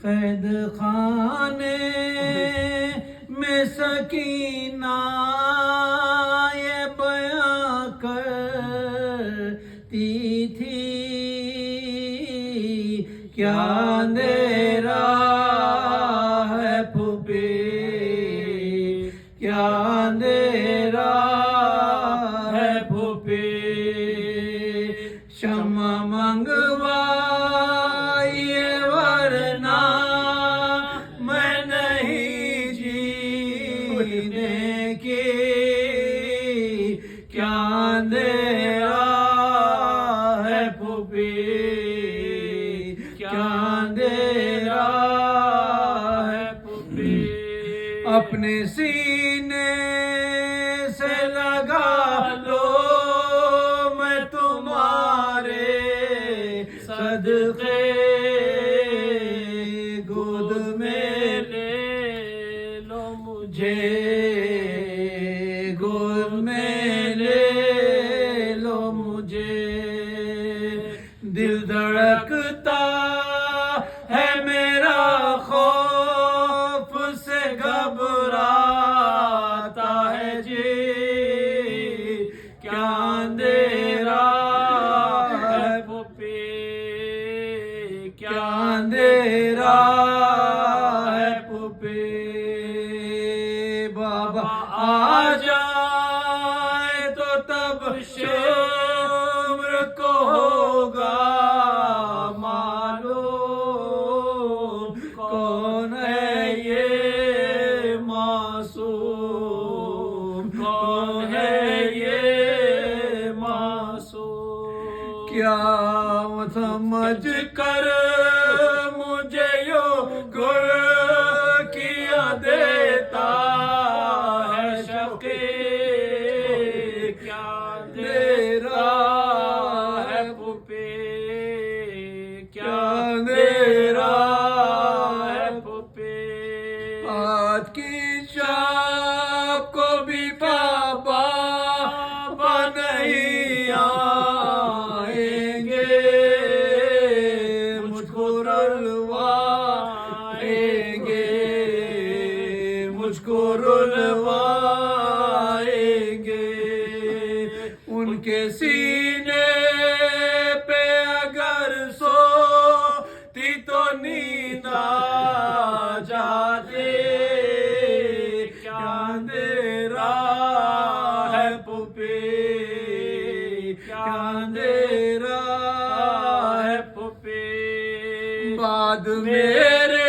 कैद खाने में सकीना ये बयां करती थी, क्या अंधेरा है फूफी, क्या अंधेरा है फूफी। क्षमा मंगवाइए वरना मैं नहीं जीने की, क्या अंधेरा है फूफी, क्या अंधेरा है फूफी। अपने सीने से लगा लो मैं तुम्हारे सदके, गोद में ले लो मुझे, गोद में ले लो मुझे। दिल धड़कता है मेरा खौफ से घबराता है जी, क्या अंधेरा है फूफी, क्या अंधेरा है फूफी। बाबा आ जाए तो तब उम्र को होगा मालूम कौन है ये मासूम, कौन है ये मासूम। क्या समझ कर मुझे यो गुर किया देता है शके, क्या अंधेरा है फूफी, क्या अंधेरा है फूफी। आज की शाम को भी बाबा नहीं आएंगे, मुझको रुलवाएंगे, मुझको रुलवाएंगे। उनके सीने पे अगर सोती तो नींद आ जाती, क्या अंधेरा है फूफी, क्या अंधेरा है फूफी। बाद मेरे